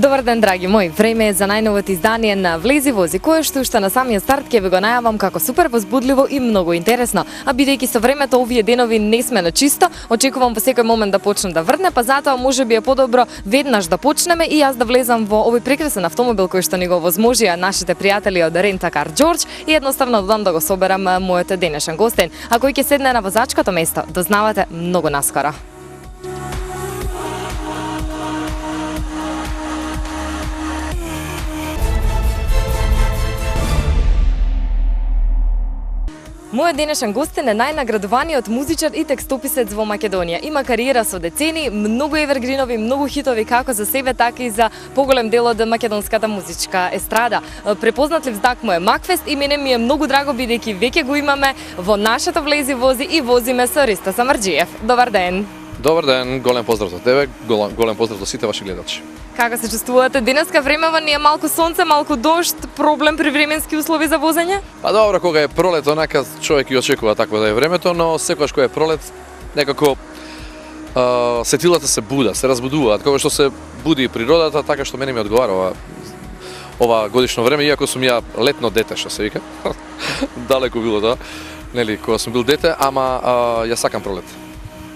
Добар ден, драги мои. Време е за најновото издание на Влези вози, кое што на самиот старт ќе ви го најавам како супер возбудливо и многу интересно. А бидејќи со времето овие денови не сме на чисто, очекувам во секој момент да почне да врне, па затоа можеби е подобро веднаш да почнеме и јас да влезам во овој прекрасен автомобил кој што ни го возможија нашите пријатели од Рентакар Џорџ и едноставно додам да го соберам мојот денешен гостин, а кој ќе седне на возачкото место, дознавате многу наскоро. Мојот денешен гостин е најнаградуваниот музичар и текстописец во Македонија. Има кариера со децени, многу евергринови, многу хитови како за себе, така и за поголем дел од македонската музичка естрада. Препознатлив знак му е Макфест и мене ми е многу драго бидејќи веќе го имаме во нашето Влези вози и возиме со Ристо Самарџиев. Добар ден. Добар ден, голем поздрав за тебе, голем поздрав за сите ваши гледачи. Како се чувствувате? Денеска времева ни е малку сонце, малку дожд, проблем при временски услови за возење? Па добро, кога е пролет, онака човек и очекува такво да е времето, но секогаш кога е пролет, некако сетилата се буда, се разбудуваат, кога што се буди природата, така што мене ми одговара ова годишно време, иако сум ја летно дете, што се вика. Далеко било тоа, нели, кога сум бил дете, ама ја сакам пролет.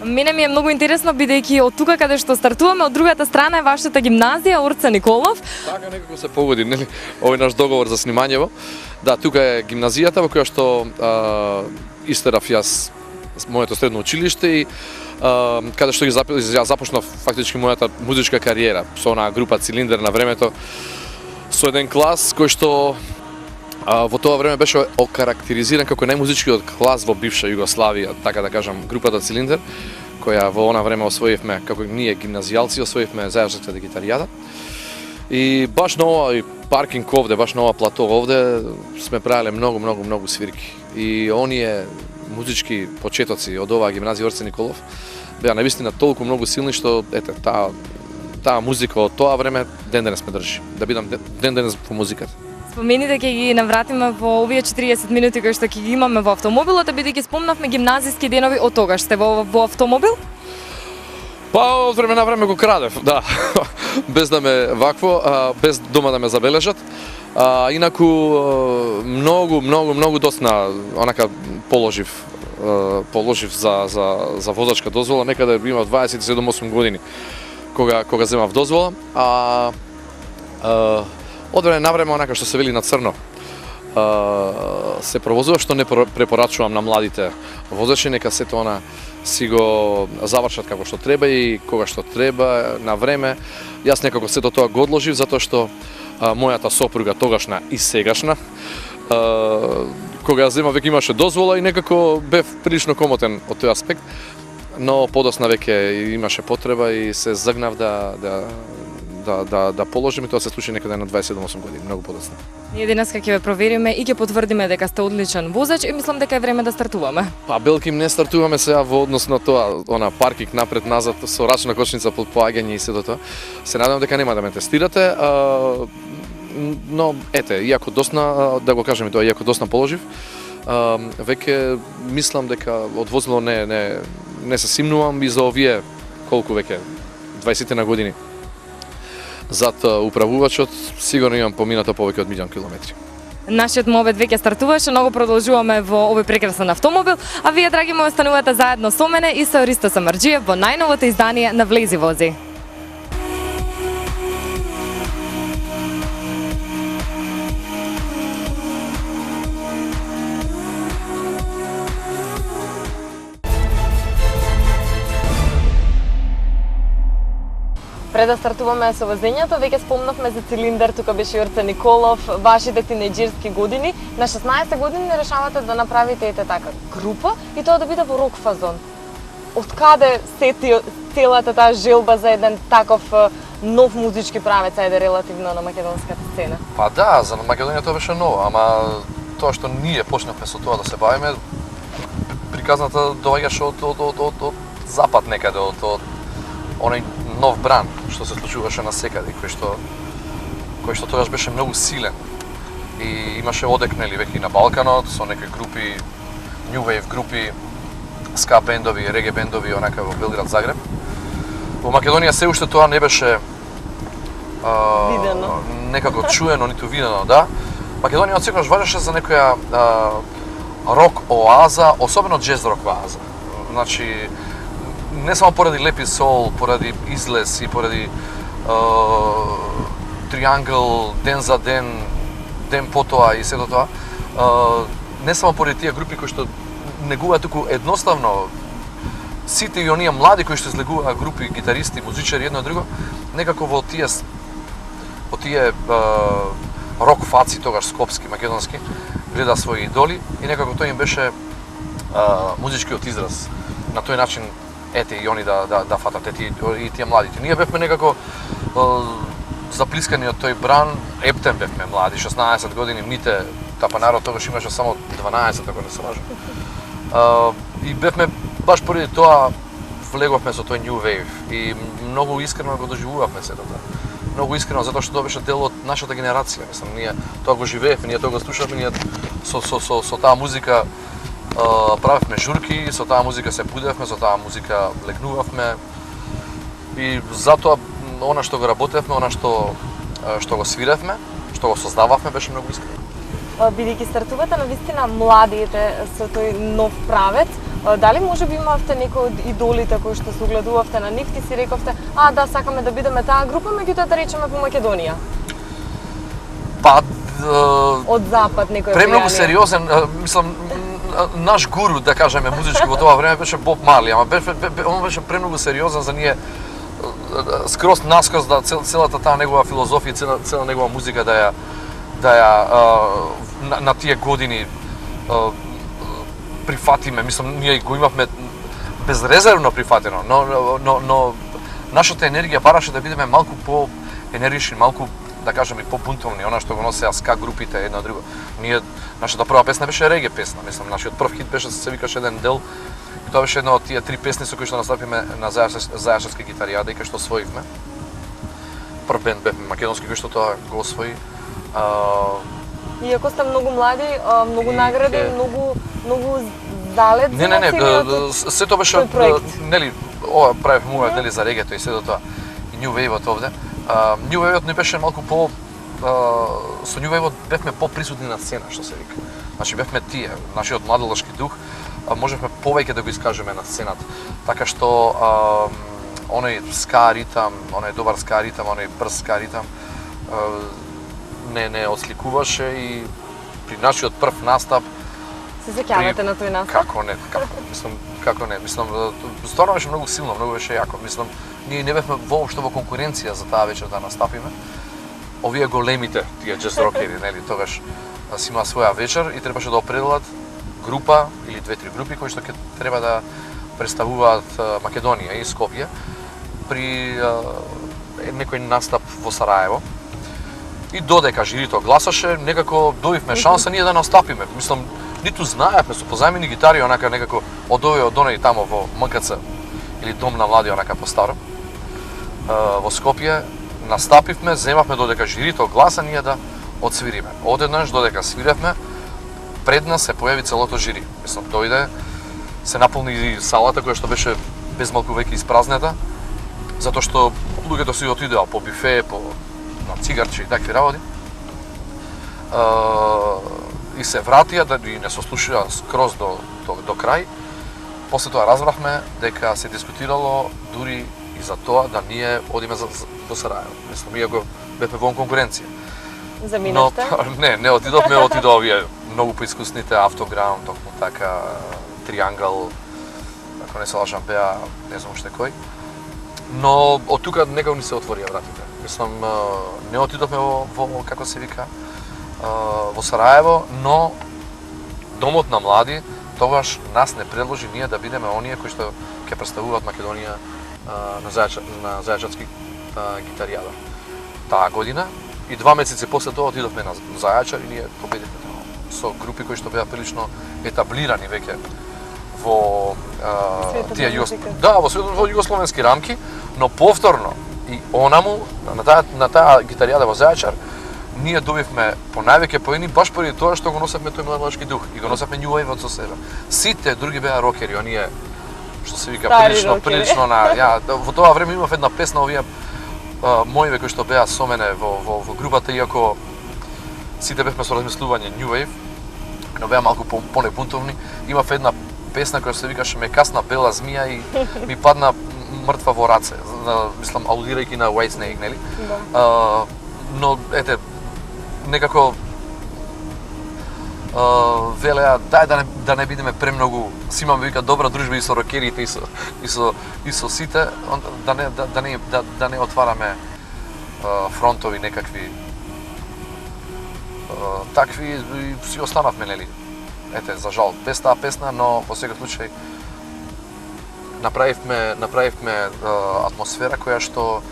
Мене ми е многу интересно бидејќи од тука каде што стартуваме, од другата страна е вашата гимназија Орце Николов. Така некако се погоди, нели, овој наш договор за снимањево. Да, тука е гимназијата во која што истерав јас моето средно училиште и каде што ја започнав фактички мојата музичка кариера со онаа група Цилиндер на времето, со еден клас кој што во тоа време беше окарактеризиран како најмузичкиот клас во бивша Југославија, така да кажам, групата Цилиндер, која во она време освоивме, како ние гимназијалци, освоивме зајачната гитаријата. И баш на овој паркинг овде, баш на ова плато овде, сме правеле многу свирки. И оние музички почетоци од оваа гимназија Орце Николов беа навистина толку многу силни што ете таа музика од тоа време ден денес ме држи. Да бидам ден денес во музиката. Спомените ќе ги навратиме во овие 40 минути кои што ќе ги имаме во автомобилот, бидејќи спомнавме гимназиски денови, од тогаш сте во автомобил? Па од време на време го крадев, да. Без да ме вакво, без дома да ме забележат. Инаку многу досна онака положив за возачка дозвола, некаде имав 27-8 години кога земав дозвола. Од време на време, онака што се вели на црно, се провозува, што не препорачувам на младите возачи, нека сето она си го завршат како што треба и кога што треба, на време. Јас некако сето тоа го одложив, затоа што мојата сопруга тогашна и сегашна, кога ја зема веќе имаше дозвола и некако бев прилично комотен од тој аспект, но подосна веќе имаше потреба и се загнав да положим и тоа се случи некаде на 27-8 години, многу подоцна. Ние денеска ќе ве провериме и ќе потврдиме дека сте одличен возач и мислам дека е време да стартуваме. Па белки не стартуваме сега во однос на тоа, она паркинг напред назад со рачна кочница под поаѓање и сето тоа. Се надевам дека нема да ме тестирате, но ете, иако досна, да го кажем и тоа, иако досна положив, веќе мислам дека од возило не се симнувам и за овие колку веќе 20 на години. Зад управувачот сигурно имам поминато повеќе од 1.000.000 километри. Нашиот мобет веќе стартуваше, многу продолжуваме во овој прекрасен автомобил, а вие, драги мои, останувате заедно со мене и со Ристо Самарџиев во најновото издание на Влези вози. Пред да стартуваме со возењето, веќе спомнавме за Цилиндер, тука беше Орце Николов, вашите тинејџерски години. На 16 години решавате да направите така група и тоа да биде во рок фазон. Од каде сети целата таа желба за еден таков нов музички правец, ајде релативно на македонската сцена? Па да, за Македонија тоа беше ново, ама тоа што ние почнавме со тоа да се бавиме, приказната доаѓаше од запад некаде, од оној нов бран што се случуваше насекаде, кој што тогаш беше многу силен и имаше одек, нели, веќе на Балканот со некои групи, new wave групи, ска бендови, реге бендови, онака во Белград, Загреб. Во Македонија се уште тоа не беше Видено. Некако чуено, ниту видено, да. Македонија отсекогаш важеше за некоја рок оаза, особено джез рок оаза. Значи, не само поради Лепи сол, поради Излез и поради Триангл, Ден за ден, Ден потоа и сето тоа, не само поради тие групи кои што негуваат, туку едноставно сите и оние млади кои што излегуваат групи, гитаристи, музичари, едно и друго, некако во тие рок фаци, тогаш скопски, македонски, гледа своји идоли и некако тој им беше музичкиот израз. На тој начин, ете и они да фатат, ете и тие младите. Ние бевме некако заплискани од тој бран, ептен бевме млади, 16 години, мите, Тапанарот тогаш имаше само 12, ако не се лажам. И бевме, баш поради тоа, влеговме со тој New Wave и многу искрено го доживувавме сето тоа. Многу искрено, затоа што тоа беше дел од нашата генерација. Мислам, ние тоа го живеевме, ние тоа го слушавме, ние со таа музика правевме журки, со таа музика се будевме, со таа музика легнувавме. И затоа она што го работевме, она што го свиревме, што го создававме, беше многу искрено. Бидејќи стартувате на вистина младите со тој нов правец, дали може би имавте некои од идолите кои што се огледувавте на нив, ти си рековте, да, сакаме да бидеме таа група, меѓутоа да речеме по Македонија? Па, од запад некој премногу сериозен, мислам, наш гуру, да кажеме, музички во тоа време беше Боб Марли, ама он беше премногу сериозен за ние, скроз наскоз да целата таа негова филозофија, цела негова музика да ја на тие години прифатиме, мислам, ние го имавме безрезервно прифатено, но нашата енергија бараше да бидеме малку по енергични, малку, да кажеме, по-бунтовни, она што го носеа ска групите едно друго. Ние, нашата прва песна беше реге песна, мислам, нашиот прв хит беше се викаше Еден дел, и тоа беше една од тие три песни со кои што настапиме на Зајачарски гитаријада и кај што освоивме. Прв бенд бевме македонски кој што тоа го освои. Иако сте многу млади, многу награди, многу далец. Не, сето беше, нели, ова правевме муват, нели, за регето и сето тоа. И New Wave-от овде. New Wave-от не беше малку по... Со New Wave-от бевме по-присутни на сцена, што се вика. Значи, бевме тие, нашиот младолашки дух, можевме повеќе да го искажеме на сцената. Така што, оној ска ритам, оној добар ска ритам, оној брз ска ритам, не отсликуваше и при нашиот прв настап се сеќавате на тој настап? Како не, мислам, стварно беше многу силно, многу беше јако. Мислам, ние не бевме воопшто во конкуренција за таа вечер да настапиме. Овие големите, тие джез рокери, нели, тогаш си имаа своја вечер и требаше да определат група или две-три групи кои што ќе треба да представуваат Македонија и Скопје при некој настап во Сараево. И додека жирито гласаше, некако добивме шанса ние да настапиме. Мислам, ниту знаевме со позајмени гитари, онака некако од оној тамо во МКЦ или Дом на млади, онака по старо. Во Скопје настапивме, земавме додека жирито гласа ние да одсвириме. Одеднаш додека свиревме, пред нас се појави целото жири. Мислам, дојде, се наполни салата која што беше безмалку веќе испразнета, затоа што луѓето си отидеа по бифе, на цигарче и такви работи. И се вратија, да и не сослушаа скроз до крај. После тоа разбравме дека се дискутирало дури и за тоа да ние одиме до Сараево. Мислам, иако бевме во конкуренција. Заминавте? Не отидовме, отидоа овие многу поискусните Автограм, токму така, Триангл, ако не се лажам, беа, не знам уште кој. Но од тука некако ни се отворија вратите. Мислам, не отидовме во како се вика, во Сараево, но Домот на млади тогаш нас не предложи ние да бидеме оние кои што ќе представуваат Македонија на Зајачарски гитаријада. Таа година и 2 месеци после тоа отидовме на Зајачар и ние победивме со групи кои што беа прилично етаблирани веќе во тие во југословенски рамки, но повторно и онаму на таа гитаријада во Зајачар ние добивме понајвеќе поени баш поради тоа што го носевме тој младолашки дух и го носевме New Wave со себе. Сите други беа рокери, оние што се вика прилично на во тоа време имав една песна овие моиве кои што беа со мене во групата, иако сите бевме со размислување New Wave, но беа малку понебунтовни. Имав една песна која се викаше "Ме касна бела змија" и ми падна мртва во раце. Мислам, алудирајќи на Whitesnake, нели? Да. Но ете, некако велеа дај да не бидеме премногу, си имаме вика добра дружба и со рокерите и со сите, да не отвараме фронтови некакви такви, и си останавме, нели. Ете, за жал, без таа песна, но во секој случај направивме атмосфера која што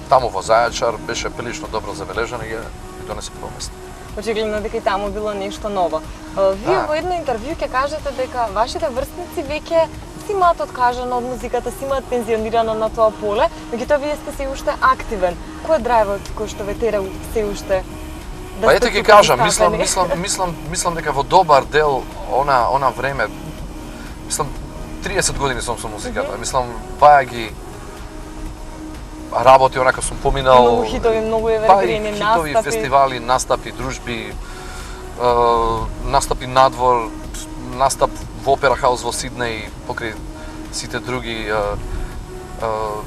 таму во Зајачар беше прилично добро забележана и донесе прво место. Очигледно дека и таму било нешто ново. Вие во едно интервју ќе кажете дека вашите врстници веќе си имаат откажано од музиката, си имаат пензионирано на тоа поле, меѓутоа вие сте се уште активен. Кој е драйвот кој што ве тера се уште? Па ете ќе кажам, мислам дека во добар дел она време, мислам 30 години сум со музиката. Мислам баја ги работи онака сум поминал. Многу хитови, многу евергрини, хитови, настапи. фестивали, настапи, дружби, настапи надвор, настап во Опера Хаус во Сиднеј, покрај сите други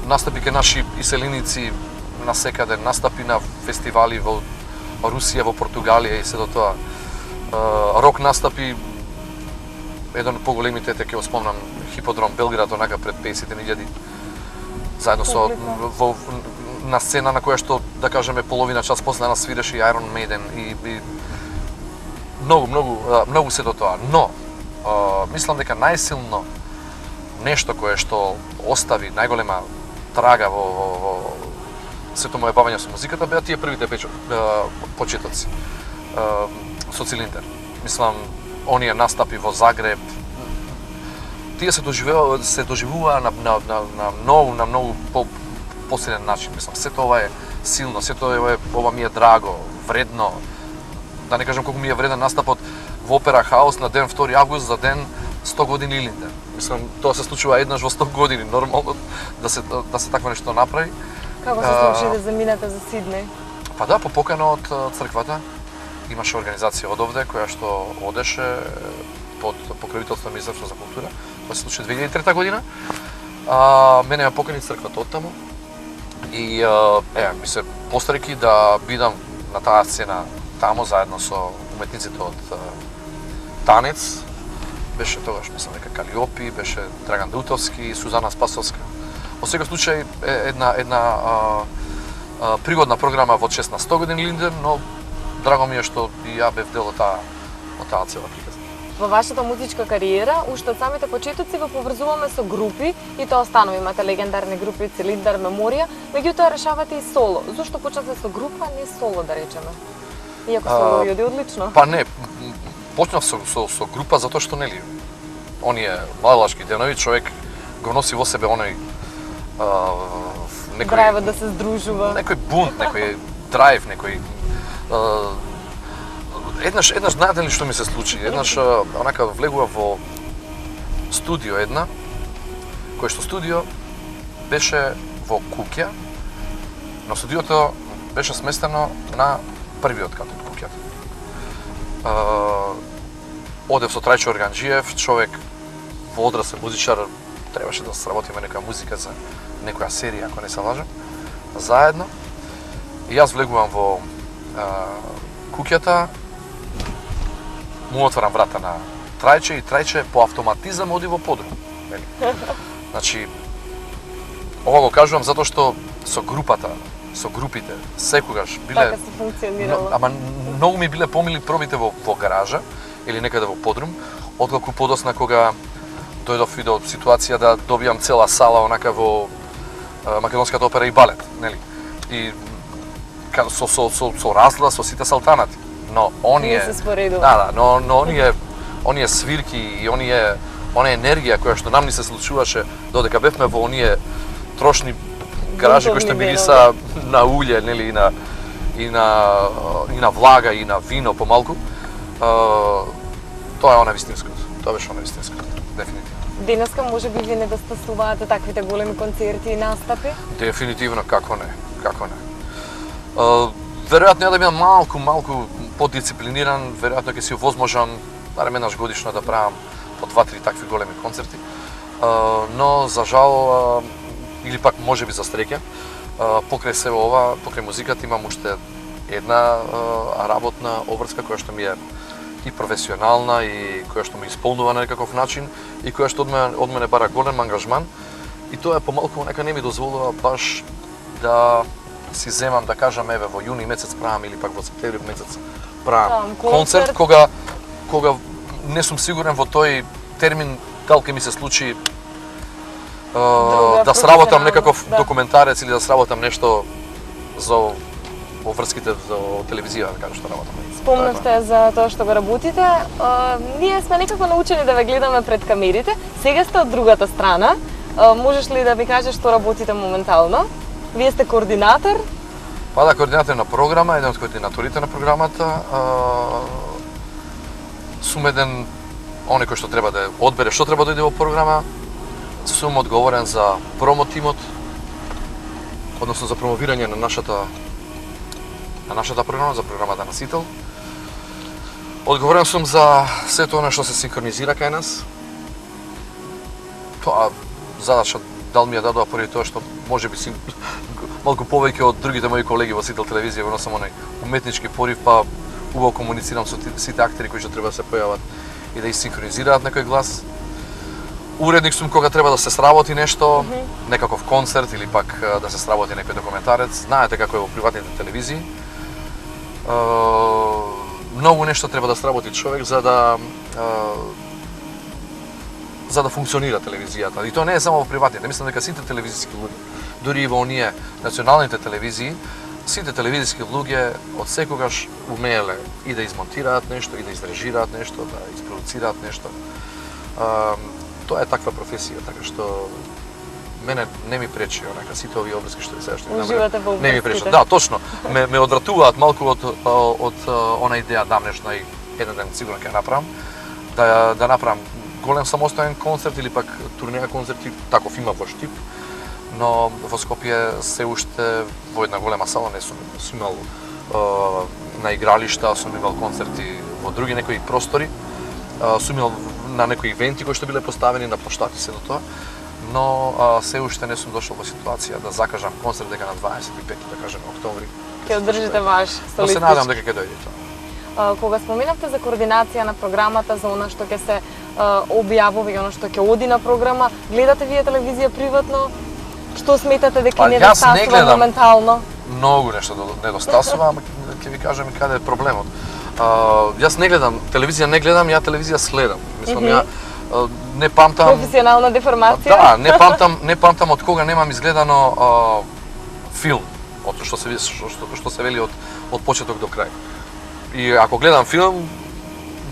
настапи кај наши иселиници насекаде, настапи на фестивали во Русија, во Португалија и се до тоа. Рок настапи, еден од поголемите, ќе го спомнам, Хиподром Белград, онака пред 50.000, заедно со на сцена на која што, да кажеме, половина час после нас свиреше и Iron Maiden и многу се до тоа. Но мислам дека најсилно нешто кое што остави најголема трага во сето моје бавење со музиката беа тие првите почетоци со Цилиндер. Мислам, оние настапи во Загреб, тие се доживуваа на многу посилен начин. Мислам, сето ова е силно, сето ова ми е драго, вредно. Да не кажам колку ми е вреден настапот во Опера Хаус на ден 2 август за ден 100 години Илиндер. Мислам, тоа се случува еднаш во 100 години, нормално да се такво нешто направи. Како се случи да заминете за Сиднеј? Па да, по покана од црквата имаше организација од овде која што одеше под покровителство на Министерството за култура. Тоа се случи 2003 година. Мене ме покани црквата од таму и ми се постреки да бидам на таа сцена таму заедно со уметниците од танец. Беше тогаш, мислам дека Калиопи, беше Драган Дутовски, Сузана Спасовска. Во секој случај една пригодна програма во чест на 100 години Линдер, но драго ми е што и ја бев дел од таа цела приказна. Во вашата музичка кариера, уште од самите почетоци го поврзуваме со групи и тоа останува. Имате легендарни групи Цилиндер, Меморија, меѓутоа решавате и соло. Зошто почнавте со група, не соло да речеме? Иако соло јоди одлично. Па не, почнав со група затоа што нели оние младалашки денови човек го носи во себе оној некој драйвот да се здружува. Некој бунт, некој драйв, некој еднаш знаете ли што ми се случи? Еднаш онака влегува во студио една, кој што студио беше во куќа, но студиото беше сместено на првиот кат од куќата. Одев со Трајчо Органџиев, човек водрасен музичар, требаше да сработиме некоја музика за некоја серија, ако не се лажам, заедно. И јас влегувам во куќата, му отварам врата на Трајче и Трајче по автоматизам оди во подрум. Значи, ова го кажувам затоа што со групата, со групите, секогаш биле... Така се функционирало. Ама многу ми биле помили пробите во гаража или некаде во подрум, отколку подосна кога дојдов и до ситуација да добијам цела сала онака во Македонската опера и балет, нели? И со разла со сите салтанати. Но оние се споредува. Да, но оние свирки и оние енергија која што нам ни се случуваше додека бевме во оние трошни гаражи кои што мириса на улје, нели, и на влага и на вино помалку. Тоа е она вистинското. Тоа беше она вистинското. дефинитивно. Денеска може би ви недостасуваат таквите големи концерти и настапи? Дефинитивно, како не, како не. Веројатно ја да бидам малку подисциплиниран, веројатно ќе си возможам барем еднаш годишно да правам по 2-3 такви големи концерти. Но за жал или пак можеби за среќа, покрај се ова, покрај музиката имам уште една работна обврска која што ми е и професионална и која што ме исполнува на некаков начин и која што од мене бара голем ангажман и тоа е помалку нека не ми дозволува баш да си земам да кажам еве во јуни месец правам или пак во септември месец правам концерт кога не сум сигурен во тој термин дали ќе ми се случи да сработам некаков документарец или да сработам нешто за врските за телевизија, да кажам што работам. Спомнавте за тоа што го работите. Ние сме некако научени да ве гледаме пред камерите. Сега сте од другата страна. Можеш ли да ми кажеш што работите моментално? Вие сте координатор? Па да, координатор на програма, еден од координаторите на програмата. Сум еден оној кој што треба да одбере што треба да иде во програма. Сум одговорен за промотимот, односно за промовирање на нашата програма, за програмата на Сител. Одговорен сум за сето она што се синхронизира кај нас. Тоа задача дал ми ја дадоа поради тоа што можеби си малку повеќе од другите мои колеги во Сител телевизија, го носам оној уметнички порив, па убаво комуницирам со сите актери кои што треба да се појават и да синхронизираат некој глас. Уредник сум кога треба да се сработи нешто, некаков концерт или пак да се сработи некој документарец. Знаете како е во приватните телевизии. Многу нешто треба да сработи човек за да функционира телевизијата. И тоа не е само во приватните. Мислам дека сите телевизиски луѓе, дури и во оние националните телевизии, сите телевизиски луѓе од секогаш умееле и да измонтираат нешто, и да изрежираат нешто, да isproducираат нешто. Тоа е таква професија, така што мене не ми пречи, онака сите овие обврски што сега што не ми пречи. Да, точно. Ме одвратуваат малку од она идеја да нешто и еден ден сигурно ќе направам, да направам голем самостоен концерт или пак турнеја концерти, таков има во Штип, но во Скопје се уште во една голема сала не сум имал на игралишта, сум имал концерти во други некои простори, сум имал на некои ивенти кои што биле поставени на площади се до тоа, но се уште не сум дошол во ситуација да закажам концерт дека на 25 да кажем октомври. Ќе одржите ваш солистички. солистички. Се надам дека ќе дојде тоа. Кога споменавте за координација на програмата, за она што ќе се објавува и она што ќе оди на програма, гледате вие телевизија приватно? Што сметате дека недостасува моментално? Многу нешто недостасува, ама ќе ви кажам и каде е проблемот. Јас не гледам, телевизија не гледам, ја телевизија следам. Мислам, ја не памтам... Професионална деформација? Да, не памтам од кога немам изгледано филм, од што се вели од почеток до крај. И ако гледам филм,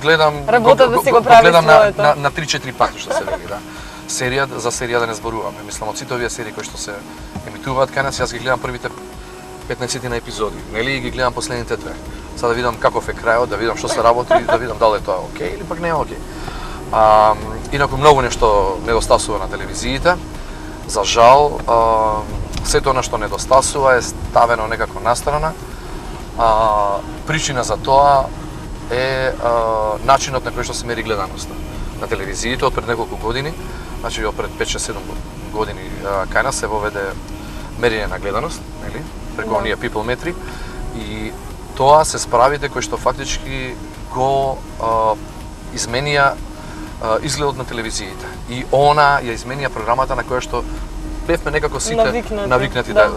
гледам работата си го прави своето. На 3-4 пати што се вели, да. За серија да не зборуваме. Мислам од сите овие серии кои што се емитуваат кај нас, јас ги гледам првите 15 на епизоди, нели, и ги гледам последните две. За да видам каков е крајот, да видам што се работи, да видам дали е тоа окей или пак не е окей. Инаку многу нешто недостасува на телевизиите. За жал, сето она што недостасува е ставено некако настрана. Причина за тоа е начинот на кој што се мери гледаноста на телевизиите од пред неколку години, значи од пред 5-6-7 години кај нас се воведе мерење на гледаност, нели, преку оние people метри, и тоа се справите кои што фактички го изменија изгледот на телевизиите. И она ја изменија програмата на која што бевме некако сите навикнати да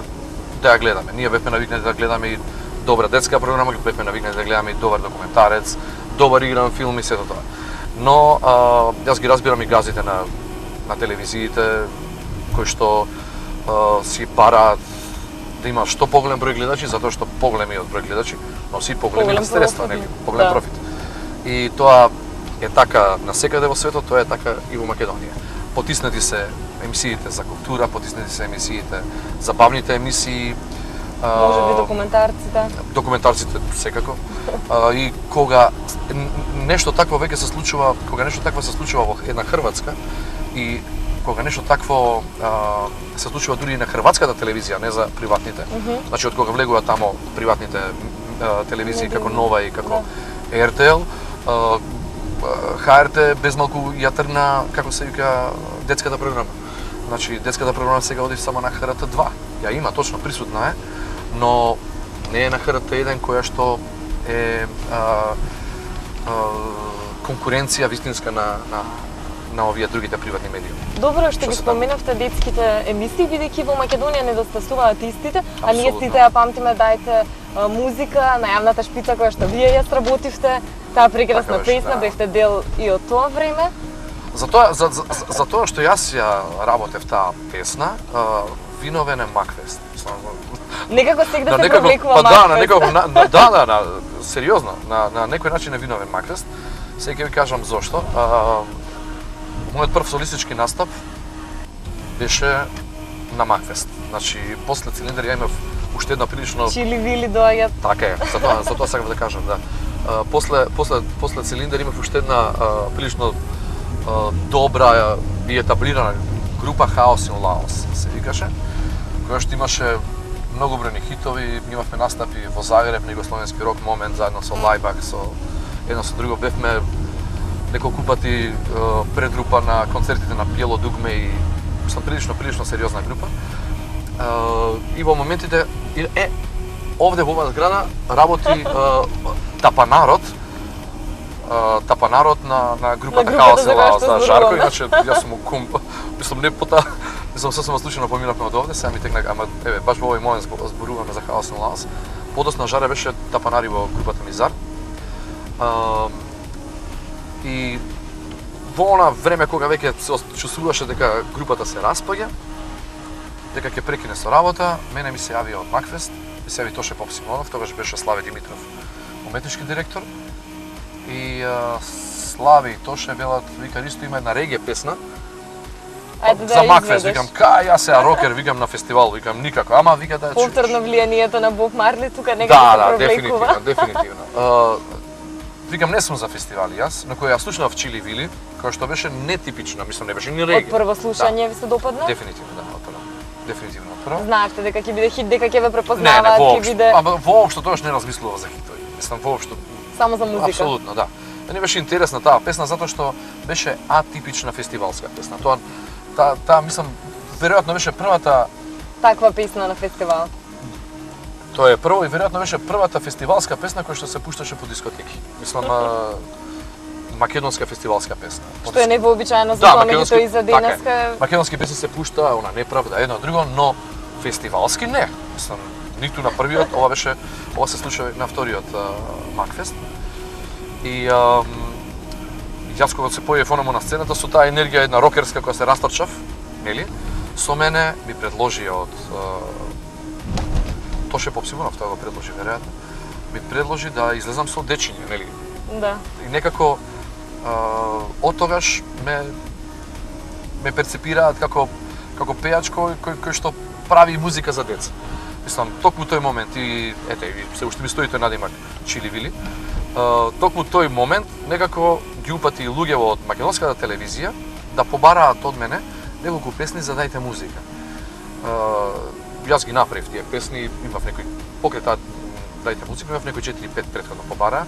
ја гледаме. Ние бевме навикнати да гледаме и добра детска програма, бевме навикнати да гледаме и добар документарец, добар игран филм и сето тоа. Но јас ги разбирам и газите на телевизиите кои што си бараат да има што поголем број гледачи, затоа што поголемиот број гледачи носи поголеми средства, нели, поголем профит. И тоа е така насекаде во светот, тоа е така и во Македонија. Потиснати се емисиите за култура, потиснати се емисиите, забавните емисии, Може би документарците. Документарците секако. И кога нешто такво веќе се случува, кога нешто такво се случува во една Хрватска и кога нешто такво се случува дури и на хрватската телевизија, не за приватните. Значи од кога влегуваат тамо приватните телевизии како Нова и како РТЛ, ХРТ без малку ја тргна, како се вика, детската програма. Значи детската програма сега оди само на ХРТ 2. Ја има точно присутна е, но не е на ХРТ 1 која што е конкуренција вистинска на овие другите приватни медии. Добро што ги споменавте детските емисии, бидејќи во Македонија недостасуваат истите, а ние сите ја памтиме Дајте музика, најавната шпица која што вие ја сработивте, таа прекрасна песна, бевте дел и од тоа време. За тоа што јас ја работев таа песна, виновен е Макфест. Некако сегде се провлекува Макфест. Да, сериозно, на некој начин е виновен Макфест. Сега ќе ви кажам зошто. Мојот прв солистички настап беше на Макфест. Значи, после Цилиндар ја имав уште една прилично... Чили вили доаѓаат. Така е, за тоа сакам да кажам, да. После Цилиндар имав уште една прилично добра и етаблирана група Хаос in Laos, се викаше, која што имаше многу бројни хитови, имавме настапи во Загреб, на Југословенски рок момент, заедно со Лајбак, едно со друго, бевме неколку пати предрупа на концертите на Биело дугме и сум прилично сериозна група. И во моментите, овде во оваа зграда работи Тапанарод на групата Хаос in Laos, да, Жарко, иначе јас сум кум, мислам не пота, мислам сосема случајно поминавме од овде, сега ми текна, ама еве баш во овој момент зборуваме за Хаос in Laos. Подоцна Жаре беше Тапанари во групата Мизар. И во она време кога веќе се чувствуваше дека групата се распаѓа, дека ќе прекине со работа, мене ми се јави од Макфест, ми се јави Тоше Попсимонов, тогаш беше Славе Димитров, уметнички директор. И Слави и Тоше велат, вика, исто има една реге песна за Макфест, викам, јас сега рокер, викам на фестивал, викам никако, ама вика да ја чуеш. Повторно влијанието на Боб Марли тука некако се провлекува. Да, дефинитивно. Викам, не сум за фестивали јас, но кој ја слушнав Чили Вили, која што беше нетипична, мислам не беше ни реге. Од прво слушање ви се допадна? Дефинитивно, да, од прво. Дефинитивно од прво. Знаевте дека ќе биде хит, дека ќе ве препознаваат, ќе биде... Ама воопшто тогаш не размислував за хитови. Мислам воопшто. Само за музика. Апсолутно, да. Мене беше интересна таа песна затоа што беше атипична фестивалска песна. Таа мислам веројатно беше првата таква песна на фестивал. Тоа е прво и веројатно беше првата фестивалска песна која што се пушташе по дискотеки. Мислам македонска фестивалска песна. Што е невообичаено за тоа, меѓутоа и за денеска. Македонски песни се пушта, она неправда, едно друго, но фестивалски не. Мислам ниту на првиот, ова се случува на вториот Макфест. И јас кога се појавив онаму на сцената со таа енергија една рокерска која се растрчав, нели? Со мене ми предложи од Тоше Попсимонов, тоа го предложи веројатно. Ми предложи да излезам со дечиња, нели? Да. И некако од тогаш ме перцепираат како пејач кој што прави музика за деца. Мислам, токму тој момент и се уште ми стои тој надимак Чили Вили. Токму тој момент некако ги упати луѓето од македонската телевизија да побараат од мене неколку песни за Дајте музика. Јас ги направив тие песни, имав некои покрај таа Дајте музика, имав некои 4-5 претходно побараа.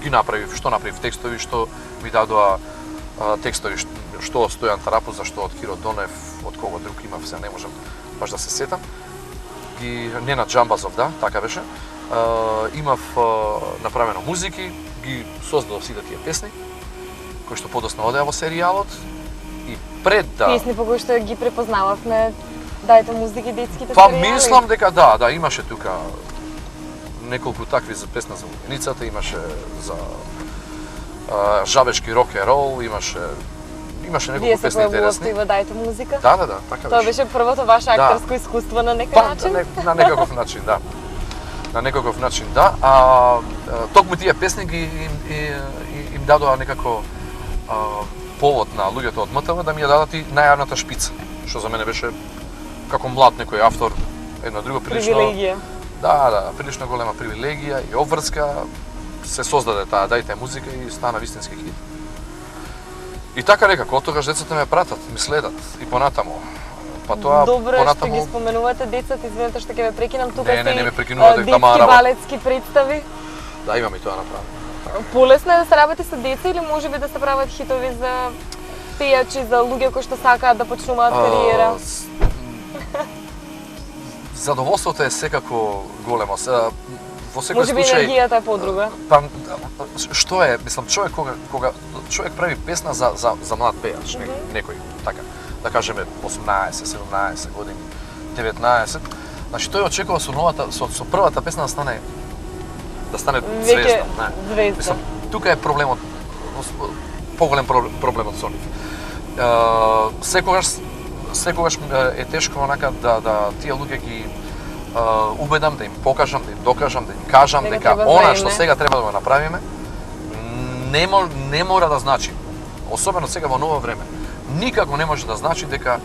Ги направив, што направив текстови, што ми дадоа текстови, што од Стојан Тарапуза, што од Киро Донев, од кого друг имав, се не можам баш да се сетам. Ненад Джамбазов, да, така беше. Имав направено музики, ги создадов сите тие песни, кои што подоцна одеа во серијалот. И пред да... Песни по кои што ги препознававме, Дајте музики, детските серијали? Мислам дека да, имаше тука неколку такви за песна за Луѓеницата, имаше за жабешки рок н рол, имаше неколку песни интересни. Вие се појавувавте во Дајте музика? Да, така беше. Тоа беше првото ваше актерско искуство на некој начин? На некаков начин, да. На некаков начин, да. Токму тие песни им дадоа некако повод на луѓето од МТВ да ми ја дадат и најавната шпица, што за мене беше како млад некој автор едно друго прилично... Привилегија. Да, прилично голема привилегија и обврска, се создаде таа дајте музика и стана вистински хит. И така некако, од тогаш децата ме пратат, ми следат и понатамо. Па тоа Добро, понатаму... што ги споменувате децата, извинете што ќе ве прекинам, тука Не ме прекинувате, детски балетски представи. Да, имаме и тоа направено. Полесно е да се работи со деца или можеби да се прават хитови за пејачи, за луѓе кои што сакаат да почнуваат кариера? Задоволството е секако големо. Во секој Можеби случај енергијата е подруга. Па што е, мислам, човек кога човек прави песна за млад пејач, некој така, да кажеме 18, 17 години, 19, значи тој очекува со новата со првата песна да стане звезда, звезда. Мислам, тука е проблемот, поголем проблемот со нив. Секогаш е тешко онака да тие луѓе ги убедам, да им покажам, да им докажам, да им кажам дека она што сега треба да го направиме не мора да значи, особено сега во ново време, никако не може да значи дека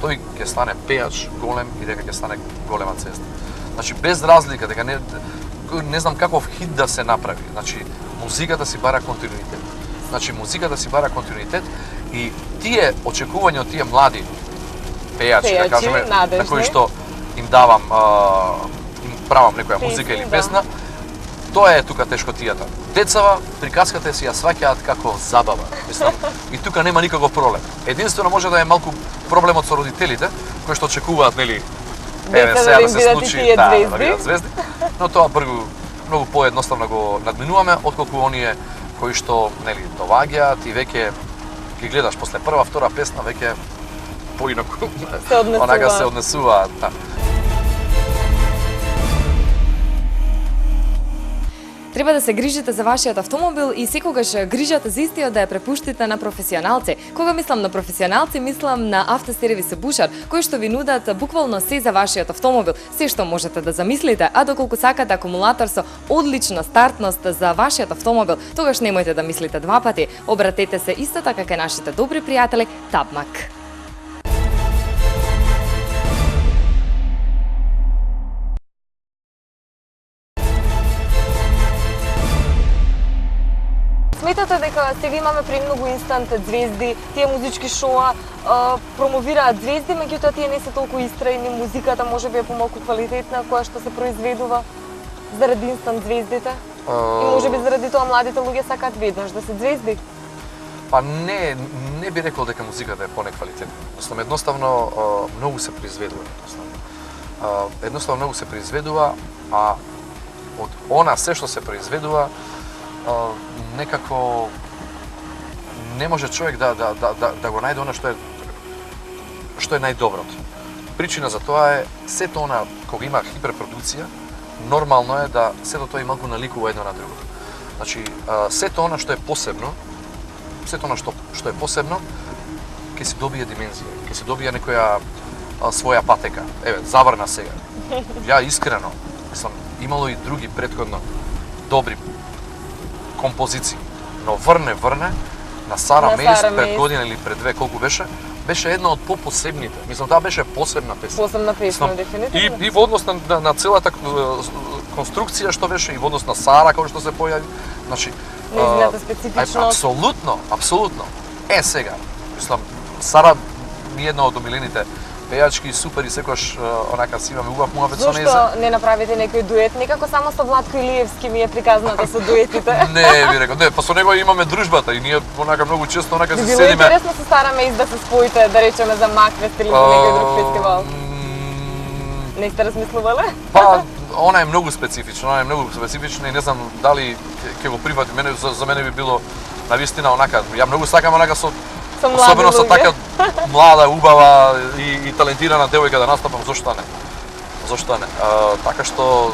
тој ќе стане пејач голем и дека ќе стане голема звезда. Значи без разлика дека не знам каков хит да се направи. Значи музиката си бара континуитет. И тие очекувања од тие млади пејачи, да кажеме, на кои што им давам, им правам некоја музика или песна, тоа е тука тешкотијата. Децава приказката си ја сваќаат како забава, мислам, и тука нема никаков проблем. Единствено може да е малку проблемот со родителите, кои што очекуваат, нели, еве сега да се случи, да бидат звезди, но тоа многу поедноставно го надминуваме, отколку оние кои што, нели, доваѓаат и веќе ги гледаш после прва, втора песна, веќе поинаку онака се однесуваат. Да. Треба да се грижите за вашиот автомобил и секогаш грижата за истиот да ја препуштите на професионалци. Кога мислам на професионалци, мислам на автосервис Бушар, кои што ви нудат буквално се за вашиот автомобил, се што можете да замислите, а доколку сакате акумулатор со одлична стартност за вашиот автомобил, тогаш немојте да мислите два пати. Обратете се исто така кај нашите добри пријатели Табмак. Сметате дека сега имаме премногу инстант звезди, тие музички шоа промовираат звезди, меѓутоа тие не се толку истрајни, музиката можеби е помалку квалитетна која што се произведува заради инстант звездите? И можеби заради тоа младите луѓе сакаат веднаш да се звезди? Па не би рекол дека музиката е понеквалитетна. Едноставно многу се произведува. Едноставно многу се произведува, а од она се што се произведува некако не може човек да го најде она што е најдоброто. Причина за тоа е сето она кога има хиперпродукција, нормално е да сето тоа и малку наликува едно на друго. Значи сето она што е посебно, ќе си добие димензија, ќе си добие некоја своја патека. Еве, заврна сега. Ја искрено, мислам, имало и други претходно добри композиции, но врне на Сара Мейс пред година или пред две, колку беше една од попосебните. Мислам, таа беше посебна песна. Посебна песна, дефинитивно. И во однос на целата конструкција што беше, и во однос на Сара кој што се појави. Значи, нејзината специфичност. Апсолутно. Сега, мислам, Сара ми е една од омилените пејачки, супер и секојаш онака си имаме убав муабет со нејза. Зошто не направите некој дует? Некако само со Владко Илиевски ми е приказната со дуетите. Не, би рекол, па со него имаме дружбата и ние онака многу често онака се седиме. Било интересно со Сара Мейс да се споите, да речеме за Макфест или за некој друг фестивал. Не сте размислувале? Па, она е многу специфична и не знам дали ќе го прифати. За мене би било навистина онака, ја многу сакам онака особено со така млада, убава и талентирана девојка да настапам, зошто не? Така што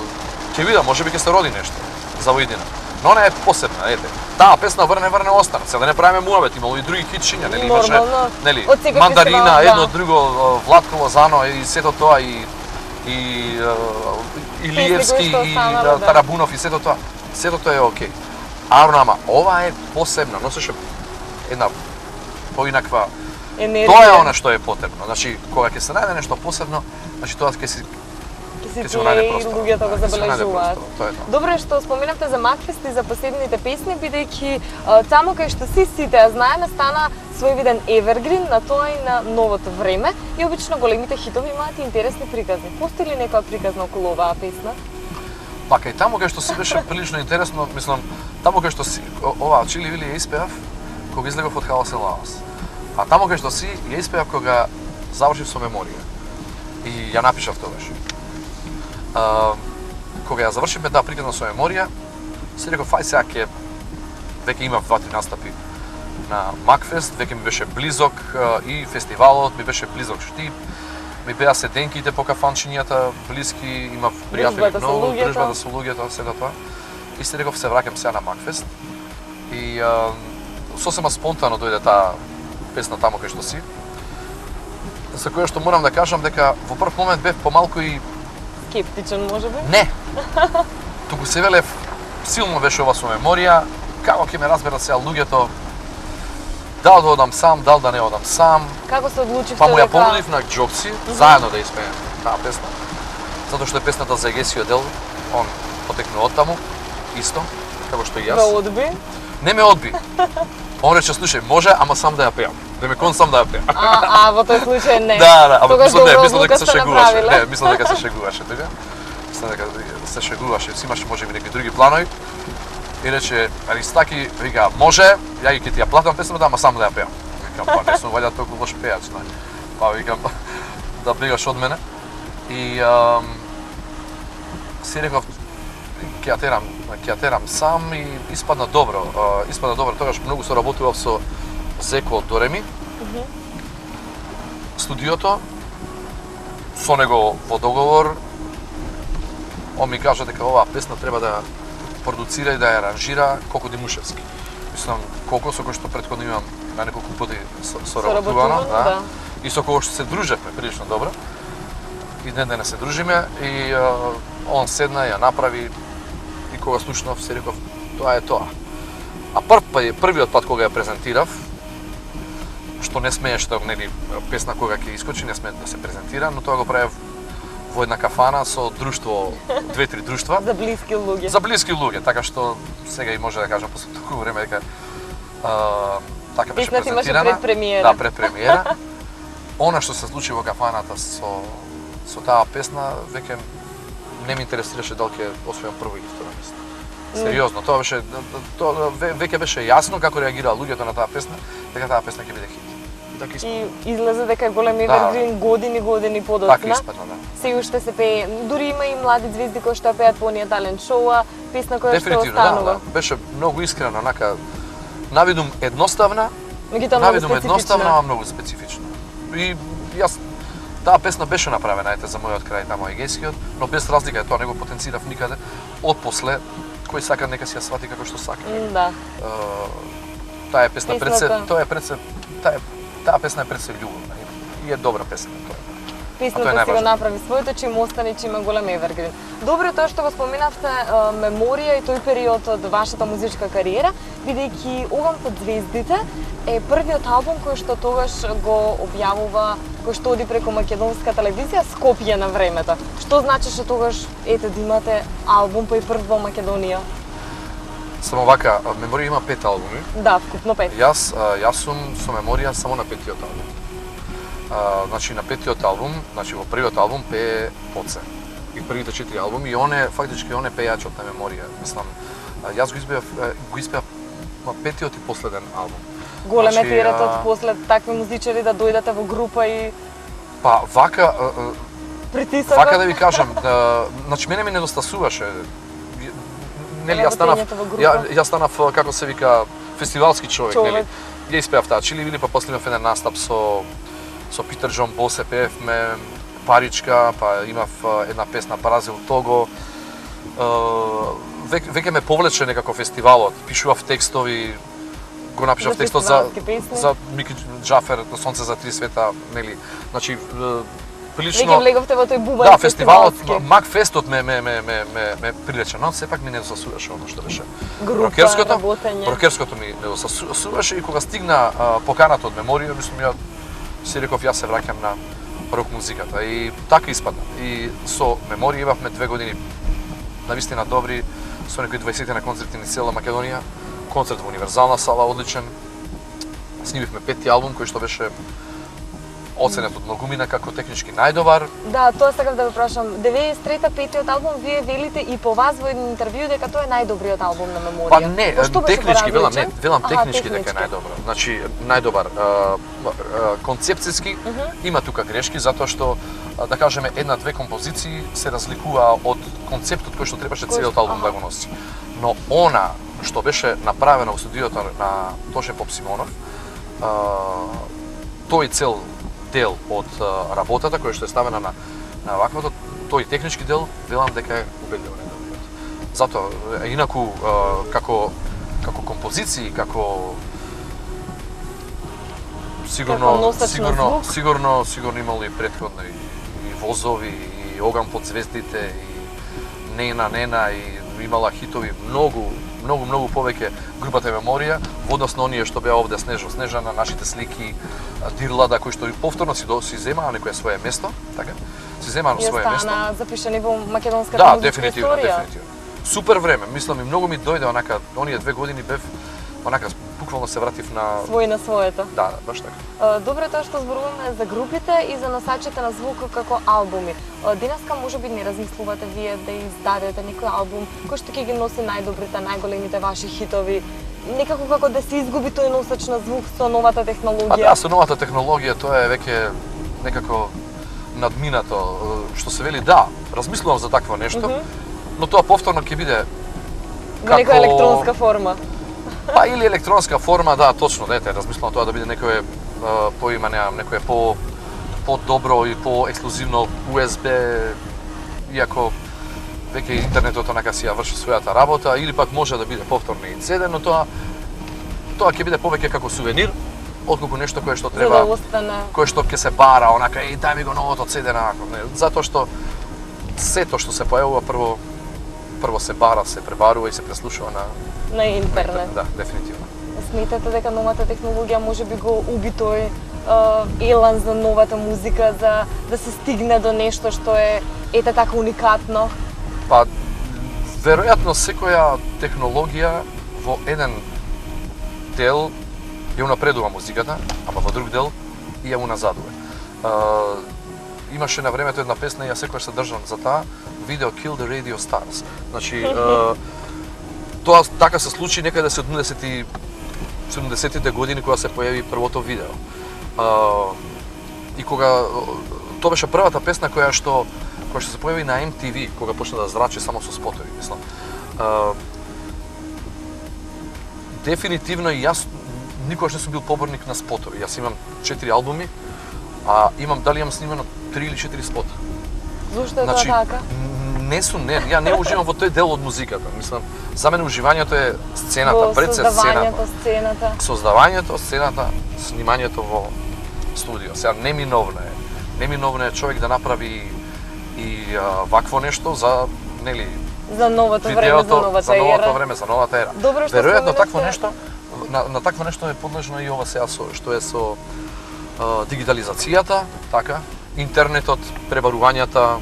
ќе видам, можеби ќе се роди нешто за воидина. Но она е посебна, ете. Таа песна врне остана. Сега да не правиме муабет, имало и други хитчиња, нели имаше, нели, Мандарина, едно друго, Владко Лозано и сето тоа и Илиевски и Тарабунов и сето тоа. Сето тоа е окей. Ама ова е посебна, носеше една поинаква. Тоа е она што е потребно. Значи, кога ќе се најде нешто посебно, значи тоа ќе Ќе си го најде и простор. луѓето го Ќе си го најде забележуваат. простор, тоа е тоа. Добро е што споменавте за Макфест и за последните песни, бидејќи таму кај што сите ја знаеме стана своевиден евергрин на тоа и на новото време и обично големите хитови имаат и интересни приказни. Постои ли некоја приказна околу оваа песна? Пака и таму кај што си беше прилично интересно, мислам, таму кај што си оваа Чили Вили ја испеав кога излегов од Хаос и Лаос. А таму кај што си ја испеав кога завршив со меморија. И ја напишав тогаш. Кога ја завршивме таа приказна со меморија, си реков ај сега ќе веќе имав 2-3 настапи на Макфест, веќе ми беше близок и фестивалот ми беше близок Штип. Ми беа седенките по кафанчињата, блиски, имав пријатели многу, дружбата со луѓето, сега тоа. И си реков се враќам сега на Макфест. И сосема спонтано дојде таа песна таму кај што си. За која што морам да кажам дека во прв момент бев помалку и Скептичен можеби? не. Туку се велев силно беше ова со меморија, како ќе ме разберат сега луѓето, дал да одам сам, дал да не одам сам. Како се одлучивте Па му ја дека понудив на Џокси, заедно да испееме таа песна. Затоа што е песната за Егесио дел, он потекнува од таму, исто, како што и јас. ве одби? Не ме одби. Он рече, слушај, може, ама сам да ја пеам. Да ме кон сам да ја пеам. А во тој случај не. Да, ама Тогаш мислам добра мислам дека се одлука сте шегуваше. направиле. Не, мислам дека се шегуваше така. Мислам дека се шегуваше, си имаше можеби некои други планови. И рече, Аристаки, вика, може, ја ќе ти ја платам песната, ама сам да ја пеам. Викам, па не сум ваljda толку лош пејач, знај. Па викам, да бегаш од мене. И си реков, ќе ја терам сам и испадна добро. Испадна добро, тогаш многу соработував со Зеко од Дореми. Студиото, со него во договор, он ми кажа дека оваа песна треба да продуцира и да ја аранжира Коко Димушевски. Мислам, Коко со кој што претходно имам на неколку пати соработувано, да. И со кој што се дружевме прилично добро. И ден денес се дружиме и он седна, ја направи и кога слушнав се реков тоа е тоа. А првиот пат кога ја презентирав, што не смееше, нели, песна кога ќе искочи, не смее да се презентира, но тоа го правев во една кафана со друштво, 2-3 друштва. За блиски луѓе. За блиски луѓе, така што сега и може да кажам после толку време дека така беше Песната имаше презентирана. предпремиера. Да, предпремиера. Она што се случи во кафаната со таа песна, веќе не ме интересираше дали ќе освојам прво или второ место. Сериозно, тоа беше веќе беше јасно како реагираа луѓето на таа песна, дека таа песна ќе биде хит. И така испадна. И излезе дека е голем евергрин години подоцна. Така испадна, да. Се уште се пее, дури има и млади звезди кои што ја пеат по оние талент шоуа, песна која што Дефинитивно, останува. да. Беше многу искрена, онака навидум едноставна, Меѓутоа многу специфична. ама многу специфична. И јас таа песна беше направена ете за мојот крај тамо Егескиот, но без разлика тоа не го потенцирав никаде. Од после кој сака нека си ја свати како што сака. Да. Таа песна пред се, Песната. таа песна е пред се љубовна и е добра песна тоа. Песната си го направи своето, че им остане, че има голем евергрин. Добро е тоа што го споменавте меморија и тој период од вашата музичка кариера, бидејќи Овам под звездите е првиот албум кој што тогаш го објавува, кој што оди преку македонска телевизија Скопје на времето. Што значеше тогаш ете да имате албум па и прв во Македонија? Само вака, меморија има 5 албуми. Да, вкупно 5. Јас сум со меморија само на 5-тиот албум. Значи на 5-тиот албум, значи во првиот албум пее Оце. И првите 4 албуми и он е фактички он е пејачот на меморија. Мислам, јас го испеав на 5-тиот и последен албум. Голем е Значи, теретот после такви музичари да дојдете во група и Па вака притисокот. вака да ви кажам, значи мене ми недостасуваше. Нели јас станав како се вика фестивалски човек, нели. Ја испеав таа Чили Вили, па после имав еден настап со Питер Џон Босе пеевме Паричка, па имав една песна Бразил Того. Веќе ме повлече некако фестивалот, пишував текстови, го напишав текстот за Мики Џафер, Сонце за три света, нели. Значи прилично Веќе влеговте во тој бубан. Да, фестивалот, Макфестот ме прилече, но сепак ми недостасуваше оно што беше. Рокерското ми недостасуваше и кога стигна поканата од меморија, мислам ја си реков јас се враќам рок музиката и така испадна. И со Меморија имавме 2 години навистина добри, со некои 20 на концерти низ цела Македонија, концерт во Универзална сала одличен. Снимивме 5-ти албум кој што беше оценет од многумина како технички најдобар. Да, тоа сакав да ве прашам. 93-та петиот албум вие велите и по вас во еден интервју дека тоа е најдобриот албум на Меморија. Па не, Што беше технички поразличен? велам технички дека е најдобро. Значи најдобар концепцијски има тука грешки затоа што да кажеме една-две композиции се разликуваа од концептот кој што требаше целиот албум да го носи. Но она што беше направено во студиото на Тоше Поп Симонов, тој цел дел од работата која што е ставена на ваквото, тој технички дел велам дека е убедливо најдобриот. Затоа инаку како композиции, како сигурно имало и претходно и возови и оган под звездите и нена и имала хитови многу повеќе групата Меморија во однос на оние што беа овде Снежана, нашите слики, Дирлада кои што повторно си земаа некое свое место, така? Си земаа свое место. Стана запишани во македонската музичка дефинитивно. Супер време, мислам и многу ми дојде онака, оние 2 години бев онака буквално се вратив на свој на своето. Да, баш така. Добро е тоа што зборуваме за групите и за носачите на звук како албуми. Денеска можеби не размислувате вие да издадете некој албум кој што ќе ги носи најдобрите, најголемите ваши хитови, некако како да се изгуби тој носач на звук со новата технологија? Да, со новата технологија тоа е веќе некако надминато, што се вели да, размислувам за такво нешто, но тоа повторно ќе биде во некоја електронска форма. Па или електронска форма, да, точно, дете, размислувам тоа да биде некое поима, немам, некое по-добро и по-ексклузивно USB, иако веќе интернетот онака си ја врши својата работа, или пак може да биде повторно и CD, но тоа ќе биде повеќе како сувенир, отколку нешто кое што треба, кое што ќе се бара, онака, дај ми го новото CD на затоа што сето што се појавува прво се бара, се пребарува и се преслушува на интернет. Да, дефинитивно. Сметате дека новата технологија можеби го уби тој елан за новата музика, за да се стигне до нешто што е ете така уникатно? Па, веројатно секоја технологија во еден дел ја унапредува музиката, ама во друг дел ја уназадува. Имаше на времето една песна и ја секогаш се држам за таа, видео Kill the Radio Stars. Значи, тоа така се случи некаде 70-тите години кога се појави првото видео. И кога тоа беше првата песна која што се појави на MTV, кога почна да зрачи само со спотови, мислам. Дефинитивно и јас никогаш не сум бил поборник на спотови. Јас имам 4 албуми, а дали имам снимано 3 или 4 спота. Зошто е тоа така? Ја не уживам во тој дел од музиката. Мислам, за мене уживањето е сцената, пред се сцената. Создавањето, сцената, снимањето во студио. Сега неминовно е човек да направи и вакво нешто за за новото време, за новата ера. Веројатно такво нешто на такво нешто е подлежно и ова сега што е со дигитализацијата, така, интернетот, пребарувањата,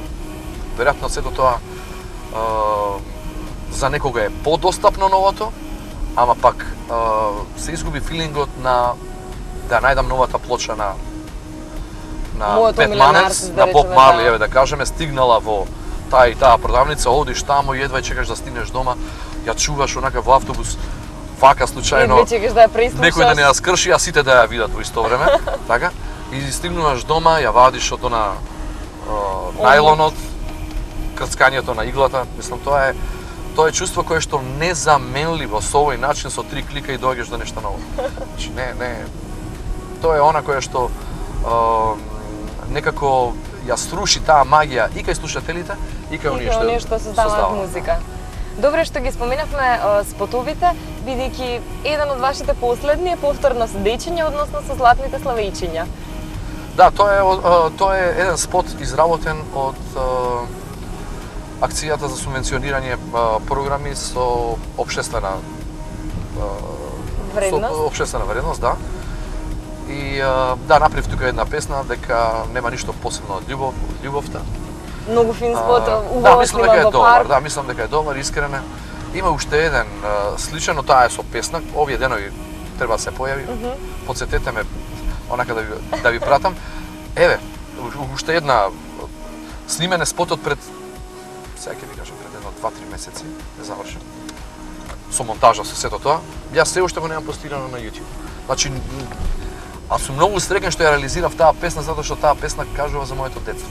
веројатно сето тоа за некога е подостапно новото, ама пак се изгуби филингот на да најдам новата плоча на Бетманец, на Боб Марли, еве да кажеме, стигнала во таа и таа продавница, одиш таму и едва чекаш да стигнеш дома, ја чуваш онака во автобус, вака случајно некој да не ја скрши, а сите да ја видат во исто време, така? И стигнуваш дома, ја вадиш од она најлонот, крцкањето на иглата, мислам тоа е чувство кое што незаменливо со овој начин, со 3 клика и доаѓаш до нешто ново. Значи тоа е она кое што некако ја сруши таа магија и кај слушателите и кај оние што создаваат музика. Добре што ги споменавме спотовите, бидејќи еден од вашите последни е повторно седејчиња, односно со златните славејчиња. Да, тоа е еден спот изработен од акцијата за субвенционирање програми со општествена вредност, да. И да, направив тука една песна дека нема ништо посебно од љубовта. Многу фин спот, Да, убаво мислам дека снима е во добар, парк. да, мислам дека е добар, искрен е. Има уште еден сличен, но таа е со песна. Овие денови треба да се појави. Потсетете ме онака да ви пратам. Еве, уште една снимен е спотот пред сега ќе ви кажам пред едно 2-3 месеци, е завршен. Со монтажа, со сето тоа. Јас се уште го немам постирано на YouTube. Значи, а сум многу среќен што ја реализирав таа песна затоа што таа песна кажува за моето детство.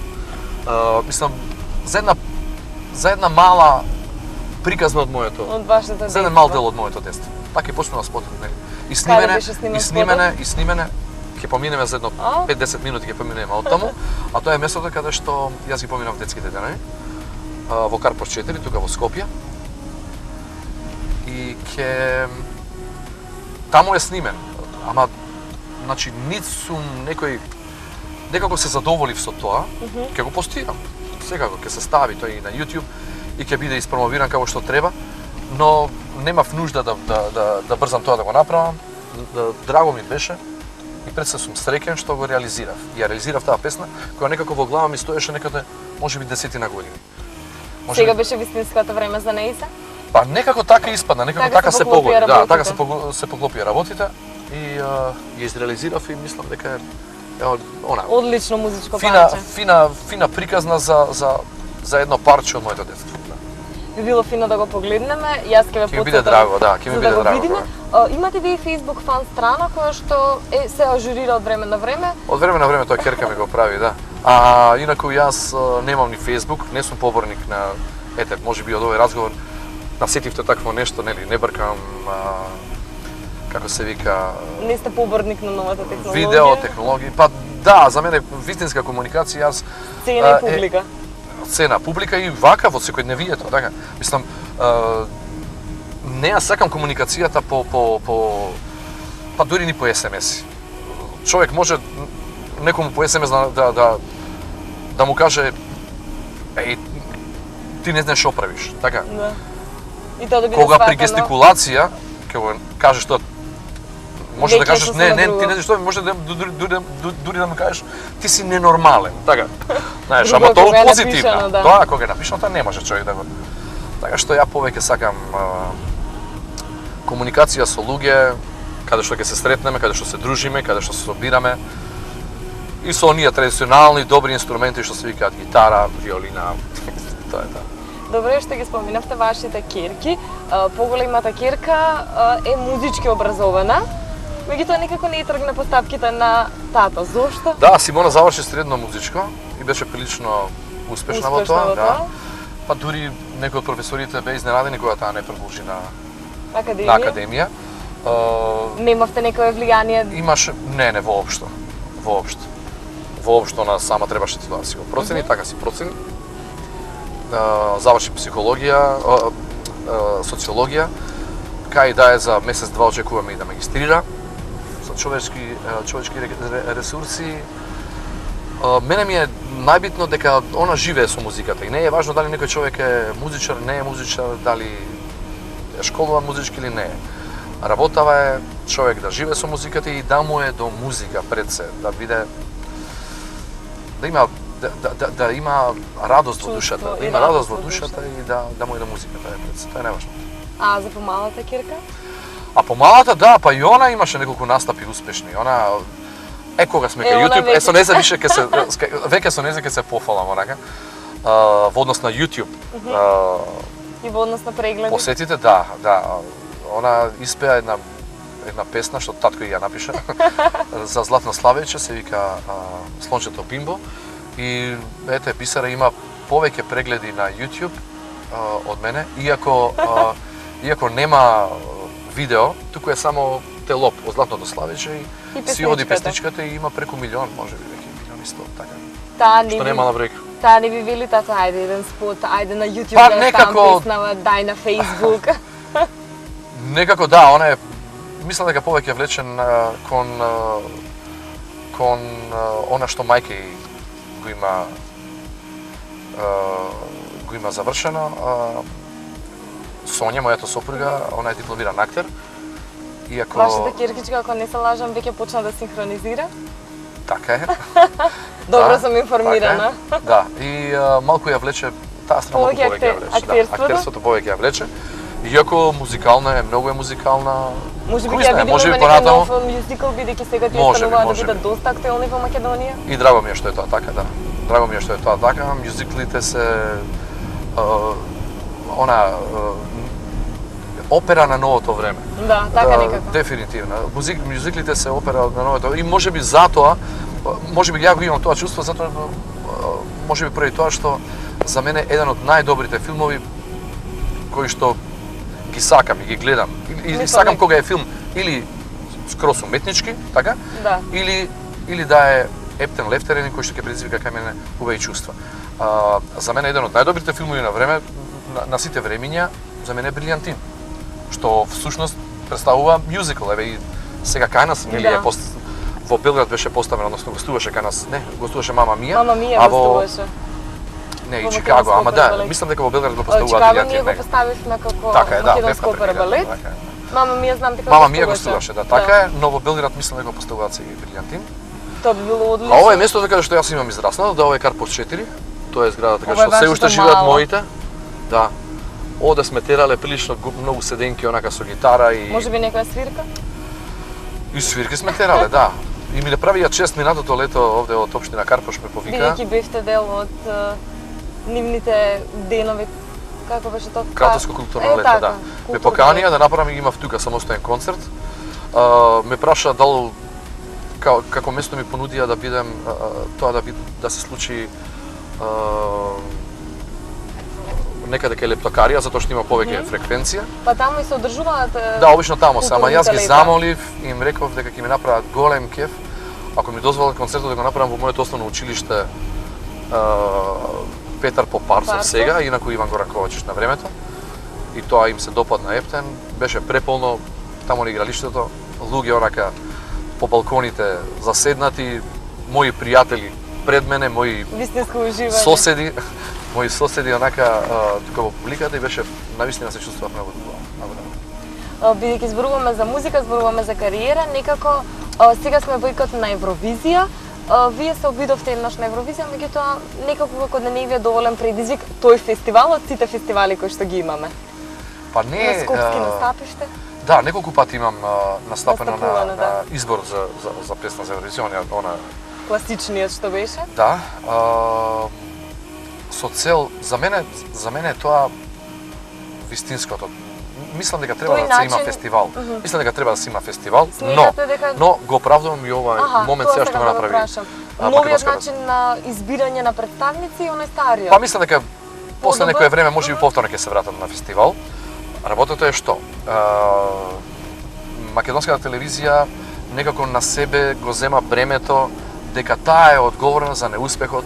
Мислам за една мала приказна од моето. Од вашето детство. За еден мал дел од моето детство. Така и почнува спотот, нели? И снимене, ќе поминеме за едно 5-10 минути ќе поминеме од таму, а тоа е местото каде што јас ги поминав детските денови во Карпош 4, тука во Скопје. И таму е снимен, ама значи нит сум некако се задоволив со тоа, ќе го постирам. Секако ќе се стави тој и на YouTube и ќе биде испромовиран како што треба, но немав нужда да брзам тоа да го направам. Драго ми беше и пред се сум среќен што го реализирав. Ја реализирав таа песна која некако во глава ми стоеше некаде можеби 10 години. Сега беше вистинското време за неиса? Па некако така испадна, некако така се погоди, да, така се поклопија работите и ја изреализирав и мислам дека е она Одлично музичко парче. фина приказна за едно парче од моето детство. Би било фино да го погледнеме, јас ќе ве Ќе ми биде драго, да, ќе ми биде драго. видиме. Имате ви Facebook фан страна која што се ажурира од време на време? Од време на време тоа ќерка ми го прави, да. А инаку јас немам ни Facebook, не сум поборник на можеби од овој разговор насетивте такво нешто, нели, не бркам како се вика Не сте поборник на новата технологија? Видео технологии, па да, за мене вистинска комуникација јас Цена и публика. Цена, публика и вака во секојдневието, така. Мислам, не ја сакам комуникацијата па дури ни по SMS. Човек може некому по SMS да му каже еј, ти не знаеш што правиш, така. Да. И тоа да биде Кога при сватено. гестикулација ќе го кажеш тоа, може да Веќе кажеш што се не, надрува. ти не знаеш што, може дури да му кажеш ти си ненормален, така. Знаеш, Друго, ама тоа кога е позитивно. напишано, да. Тоа кога е напишано, тоа не може човек да го. Така што ја повеќе сакам комуникација со луѓе, каде што ќе се сретнеме, каде што се дружиме, каде што се собираме. И со оние традиционални добри инструменти што се викаат гитара, виолина, тоа е тоа. Добре што ги споминавте вашите ќерки. Поголемата ќерка е музички образована, меѓутоа никако не тргна по стапките на тато. Зошто? Да, Симона заврши средно музичко и беше прилично успешна во тоа, да. Па дури некои од професорите беа изненадени кога таа не продолжи на академија. Немавте некое влијание? Имаше не воопшто. Воопшто она сама требаше да си го процени, така си процени. Заврши психологија, социологија, кај да е за месец-два очекуваме и да магистрира за човечки ресурси. Мене ми е најбитно дека она живее со музиката и не е важно дали некој човек е музичар, не е музичар, дали е школуван музички или не е. Работава е човек да живее со музиката и да му е до музика пред се, да биде да има радост во душата, да има радост во душата и да му е до музиката пред се. Тоа е најважно. А за помалата ќерка? А помалата, да, па и она имаше неколку настапи успешни. Она кога сме кај YouTube, со незе више веќе со незе ќе се пофалам онака. Во однос на YouTube. И во однос на прегледи? Посетите, да. Она испеа една песна што татко ја напише за Златно Славејче, се вика Слончето Бимбо. И ете, писара има повеќе прегледи на YouTube од мене, иако нема видео, туку е само телоп од Златното Славејче и си оди песничката и има преку милион, можеби веќе 1.100.000, така. Што не мала бројка. Таа не би били тато, ајде еден спот, ајде на YouTube па, да ставам песнава, дај на Facebook. Некако да, она е, мислам дека повеќе влечен кон она што мајка го има завршено. Сонја, мојата сопруга, она е дипломиран актер Иако Вашата киркичка, ако не се лажам, веќе почна да синхронизира. така е. Добро сум информирана. Така е. Да, и малку ја влече таа страна, малку повеќе ја влече. Актерството? Актерството повеќе ја влече. Иако музикална е, многу е музикална. Може би Кој ќе знае, видиме некој понатаму. нов мюзикл, бидејќи сега тие Може би, стануваат да може бидат би. доста актуелни во Македонија. И драго ми е што е тоа така, да. Драго ми е што е тоа така. Мюзиклите се опера на новото време. Да, така некако. Дефинитивно. Мюзиклите се опера на новото и можеби затоа, можеби ја го имам тоа чувство, затоа можеби преди тоа што за мене еден од најдобрите филмови кои што ги сакам и ги гледам. И сакам кога е филм или скрос уметнички, така? Да. Или да е ептен лефтерен кој што ќе предизвика кај мене убави чувства. За мене еден од најдобрите филмови на време на сите времиња за мене е Брилјантин, што всушност представува мюзикл. Еве и сега кај нас нели е во Белград беше поставено, односно гостуваше кај нас, не, гостуваше Мама Мија. Мама Мија гостуваше. Не, и Чикаго, ама да, мислам дека во Белград го поставуваат Чикаго Брилјантин. ние го поставивме како така е, да, македонско опера балет. Мама Мија знам дека Мама Мија гостуваше, да, така е, но во Белград мислам дека го поставуваат сега и Брилјантин. Тоа би било одлично. А ова е местото каде што јас имам израснал, да ова е Карпос 4. Тоа е зградата каде што се уште вашето живеат мало. моите. Да. Оде сме терале прилично многу седенки онака со гитара и Може би некоја свирка? и свирки сме терале, да. И ми направија чест минатото лето овде од општина Карпош ме повика. Бидејќи бевте дел од нивните денови, како беше тоа? Кратовско културно лето, да. Ме поканија да направам, имав тука самостоен концерт. Ме праша дал како место ми понудија да бидем тоа да се случи некаде кај Лептокарија, затоа што има повеќе фреквенција. Па таму и се одржуваат. Да, обично таму се, ама јас ги културните замолив и им реков дека ќе ми направат голем кеф ако ми дозволат концертот да го направам во моето основно училиште Петар Попарцов сега, инаку Иван Гораковачич на времето. И тоа им се допадна ептен, беше преполно таму на игралиштето, луѓе онака по балконите заседнати, мои пријатели пред мене, мои вистинско уживање. соседи, мои соседи онака тука во публиката и беше навистина се чувствував многу добро. Бидејќи зборуваме за музика, зборуваме за кариера, некако сега сме во икот на Евровизија. Вие се обидовте еднаш на Евровизија, меѓутоа некако како да не ви е доволен предизвик тој фестивал од сите фестивали кои што ги имаме. Па не На Скопски настапиште? Да, неколку пати имам настапено Настапувано, на избор за песна за Евровизија, она Класичниот што беше? да, со цел за мене е тоа вистинското. Мислам дека треба Тој да се има начин- фестивал. Мислам дека треба да се има фестивал, Смеtate дека- но го оправдувам и ова момент сега што го направи. Новиот начин на избирање на представници и оној стариот. Па мислам дека после Подобар? некое време може би повторно ќе се вратам на фестивал. Работата е што? Македонската телевизија некако на себе го зема бремето дека таа е одговорна за неуспехот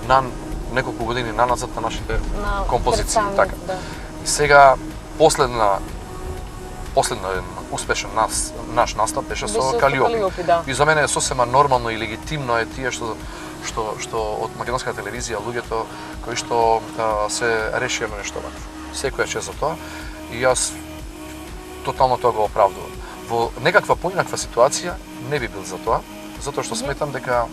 на неколку години наназад на нашите композиции, така. Да. И сега последен успешен наш настап беше со Калиопи. Да. И за мене е сосема нормално и легитимно е тие што од македонската телевизија луѓето кои што се решија на нешто вакво. Секоја чест за тоа и јас тотално тоа го оправдувам. Во некаква поинаква ситуација не би бил за тоа, затоа што сметам дека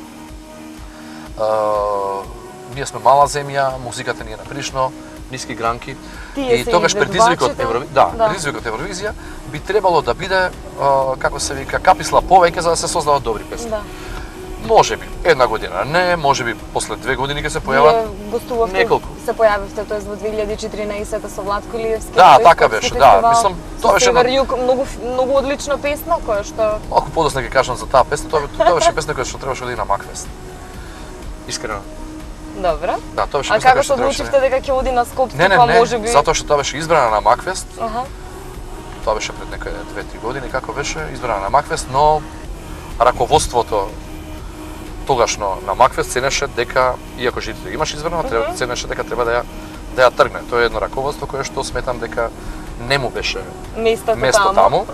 ние сме мала земја, музиката ни е наприлично ниски гранки и тогаш предизвикот предизвикот Евровизија би требало да биде како се вика каписла повеќе за да се создават добри песни. Да. Може би една година, не, може би после 2 години ќе се појават гостувавте, неколку. Се појавивте тоест во 2014 со Владко Илиевски. Да, така беше, да. Мислам, тоа беше Север Југ, многу одлична песна која што малку подоцна ќе кажам за таа песна, тоа беше песна која што требаше да иде на Макфест. Искрено. Добро. Да, тоа беше А песна како која се што требаше. одлучивте дека ќе оди на Скопски, Не, па можеби? затоа што тоа беше избрана на Макфест. Аха. Тоа беше пред некаде 2-3 години како беше избрана на Макфест, но раководството тогашно на Макфест ценеше дека иако жителите имаш избрано, ценеше дека треба да ја тргне. Тоа е едно раководство кое што сметам дека не му беше место таму.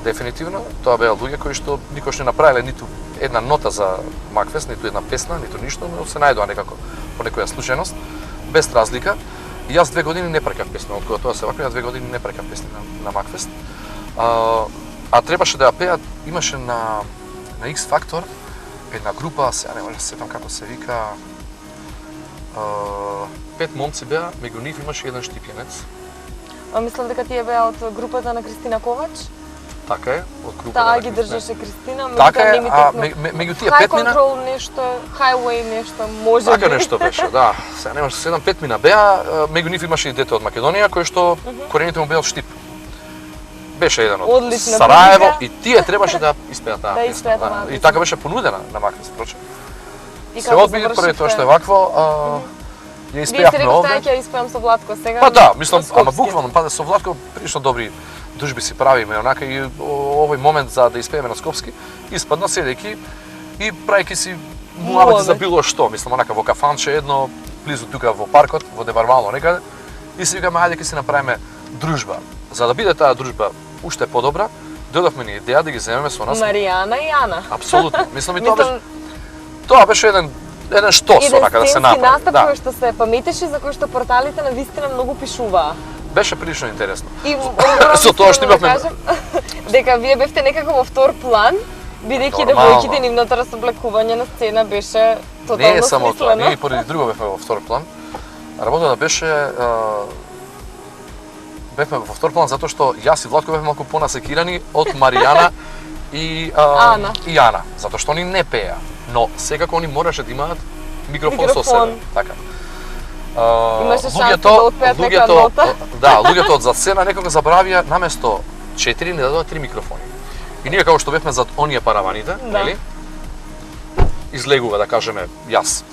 Дефинитивно, тоа беа луѓе кои што никош не направиле ниту една нота за Макфест, ниту една песна, ниту ништо, но се најдоа некако по некоја случајност, без разлика. И јас 2 години не прекав песна, од кога тоа се ваква, 2 години не прекав песни на Макфест. А требаше да ја пеат, имаше на X Factor една група, сега не може да се сетам како се вика, 5 момци беа, меѓу нив имаше еден штипјенец. Мислам дека тие беа од групата на Кристина Ковач. Така е, од групата Таа на ги Кристина. држеше Кристина, Така е, не ми а текна. меѓу тие High 5 мина, Control нешто, Highway нешто, може така би. нешто беше, да. Сега немаш 7-5 мина беа, меѓу нив имаше и дете од Македонија кој што корените му беа од Штип. Беше еден од Одлична Сараево публика. и тие требаше да испеат таа Да песна. испеат да. оваа И песна. така беше понудена на Макфест, проче. И Се како одби пред тоа што е завршивте? вакво, ја Вие се испеавме рековте, овде. ќе ја испеам со Владко сега. Па да, мислам, на ама Скопски. буквално, па со Владко прилично добри дружби си правиме, онака и овој момент за да испееме на Скопски, испадна седејќи и правејќи си муабети за било што, мислам, онака во кафанче едно, близу тука во паркот, во Дебарвало некаде, и си викаме, ајде ќе си направиме дружба. За да биде таа дружба уште подобра, додавме ни идеја да ги земеме со нас. Маријана и Ана. Апсолутно. Мислам и тоа беше, Мислам, тоа беше еден штос онака да се направи. настап Да. кој што се паметеше, за кој што порталите на вистина многу пишуваа. Беше прилично интересно. И Со тоа што искрено имавме- да кажам, дека вие бевте некако во втор план, бидејќи Нормално. девојките нивното расоблекување на сцена беше Не тотално е само тоа, смислено. ние и поради друго бевме во втор план. Работата беше бевме во втор план затоа што јас и Владко бевме малку понасекирани од Маријана и Ана. и Ана, затоа што они не пееа, но секако они мораше да имаат микрофон со себе, Микрофон. така. Имаше шанса да отпеат нека нота. Да, луѓето од зад сцена некога забравија наместо 4 не дадоа 3 микрофони. И ние како што бевме зад оние параваните, Да. нели? Излегува да кажеме јас.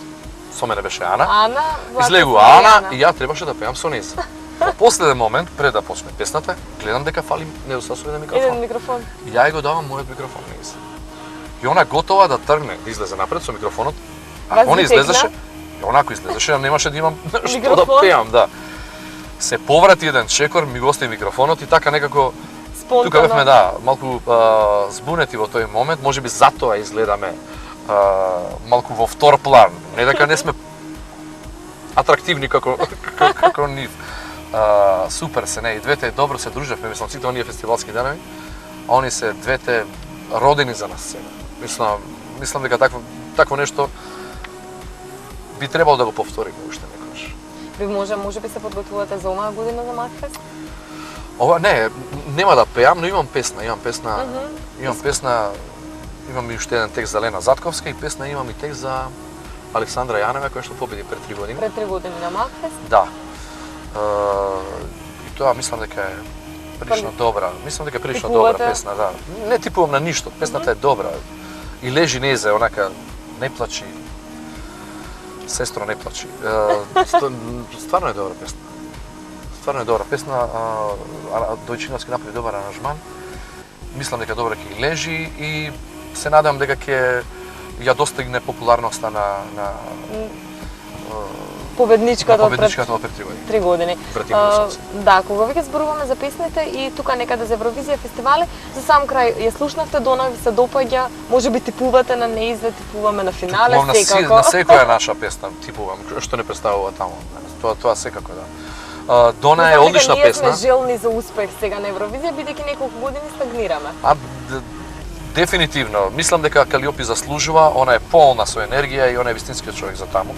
Со мене беше Ана. Ана, Владко Излегува со Ана Маријана. и ја требаше да пеам со нејза. Во последен момент, пред да почне песната, гледам дека фали недостатоци еден микрофон. Еден микрофон. И ја ја го давам мојот микрофон нејза. И она готова да тргне, да излезе напред со микрофонот, а Вас он ви излезеше, текна? и онако излезеше, немаше да имам што да Микрофон? пеам, да. Се поврати еден чекор, ми го остави микрофонот и така некако Спонтано. тука бевме да, малку збунети во тој момент, можеби затоа изгледаме малку во втор план. Не дека не сме атрактивни како нив. Супер се, не, и двете добро се дружевме, мислам, сите оние фестивалски денови, а они се двете родени за нас сега. Мислам дека такво нешто би требало да го повториме уште некогаш. Ви може би се подготвувате за оваа година за Макфест? Ова не, нема да пеам, но имам песна, имам и уште еден текст за Лена Затковска и песна имам и текст за Александра Јанева која што победи пред 3 години. Пред 3 години на Макфест? Да. И тоа мислам дека е прилично добра. Мислам дека е прилично добра Типувате? песна, да. Не типувам на ништо, песната е добра. И лежи незе, онака, не плачи. Сестро, не плачи. Стварно е добра песна. Стварно е добра песна. Дојчиновски направи добар аранжман. Мислам дека добро ќе лежи и се надам дека ќе ја достигне популарноста на Победничката од пред победничката од пред 3 години. 3 години. Пред Именно Да, кога веќе зборуваме за песните и тука некаде за Евровизија фестивали, за сам крај ја слушнавте Дона, ви се допаѓа, можеби типувате на неизлет, типуваме на финале, Типувам секако. на секоја наша песна типувам, што не представува таму. Тоа секако да. Дона е Мислам дека одлична песна. Ние сме желни за успех сега на Евровизија, бидејќи неколку години стагнираме. Дефинитивно, мислам дека Калиопи заслужува, она е полна со енергија и она е вистинскиот човек за таму.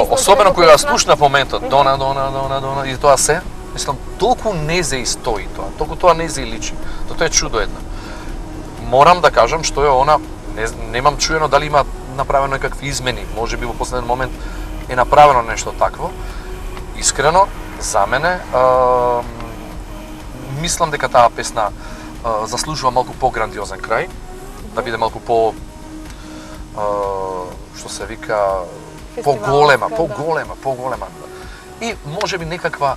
Особено кога ја слушнав моментот Дона и тоа се, мислам толку незе и стои тоа, толку тоа незе и личи. Тоа е чудо едно. Морам да кажам што е она, немам чуено дали има направено некакви измени, можеби во последен момент е направено нешто такво. Искрено, за мене, мислам дека таа песна заслужува малку по-грандиозен крај, да биде малку по што се вика поголема. И можеби некаква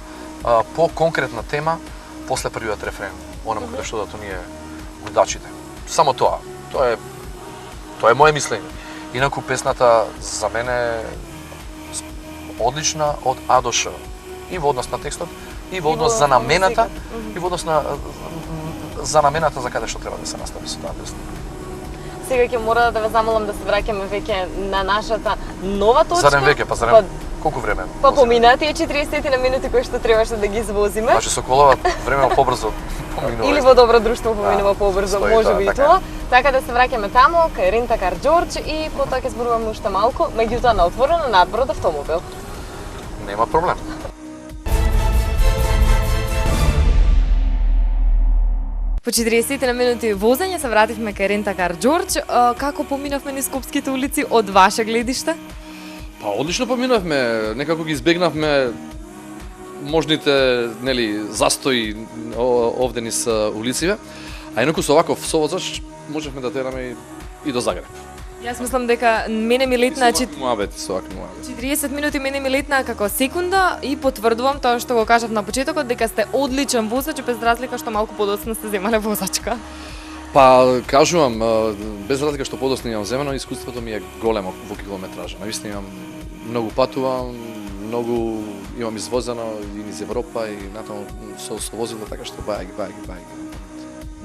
по-конкретна тема после првиот рефрен, онаму каде што дато ние гудачите. Само тоа. Тоа е мое мислење. Инаку песната за мене е одлична од А до Ш. И во однос на текстот, и во однос за намената, и во однос на за намената за каде што треба да се настави со таа песна. Сега ќе мора да ве замолам да се враќаме веќе на нашата нова точка. Зарем веќе, па зарем Колку време? Па помина тие 40 на минути кои што требаше да ги извозиме. Значи со колава време побрзо поминува. Или во добро друштво поминува Да, побрзо, стои може тоа, би и така е. тоа. Така да се враќаме таму, кај Рентакар Џорџ и потоа ќе зборуваме уште малку, меѓутоа на отворено надвор од автомобил. Нема проблем. По 40 на минути возење се вративме кај Рентакар Џорџ. Како поминавме низ Скопските улици од ваше гледиште? Па одлично поминавме, некако ги избегнавме можните, нели, застои овде низ улициве, а инаку со оваков совозач можевме да тераме и до Загреб. Јас мислам дека мене ми летна Муабет, со овакви муабет. 40 минути мене ми летна како секунда и потврдувам тоа што го кажав на почетокот дека сте одличен возач без разлика што малку подоцна сте земале возачка. Па, кажувам, без разлика што подоцна имам земено, искуството ми е големо во километража. Навистина имам многу патувам, многу имам извозено и низ Европа и натаму со возило, така што бајаги.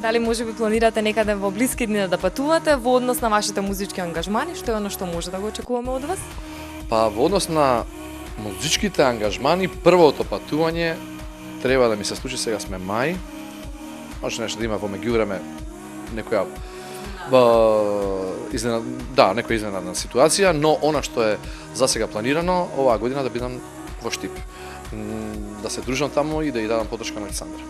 Дали може би планирате некаде во блиски дни да патувате во однос на вашите музички ангажмани, што е оно што може да го очекуваме од вас? Па, во однос на музичките ангажмани, првото патување треба да ми се случи, сега сме мај. Може нешто да има во меѓувреме некоја некоја изненадна ситуација, но она што е за сега планирано, оваа година да бидам во Штип. Да се дружам таму и да ја дадам поддршка на Александра.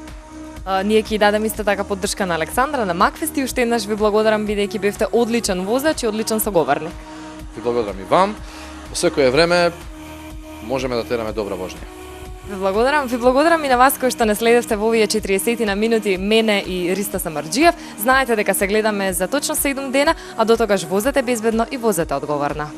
Ние ќе дадеме исто така поддршка на Александра на Макфест и уште еднаш ви благодарам бидејќи бевте одличен возач и одличен соговорник. Ви благодарам и вам. Во секое време можеме да тераме добра вожња. Ви благодарам и на вас кои што не следевте во овие 40 на минути мене и Риста Самарџиев. Знаете дека се гледаме за точно 7 дена, а до тогаш возете безбедно и возете одговорно.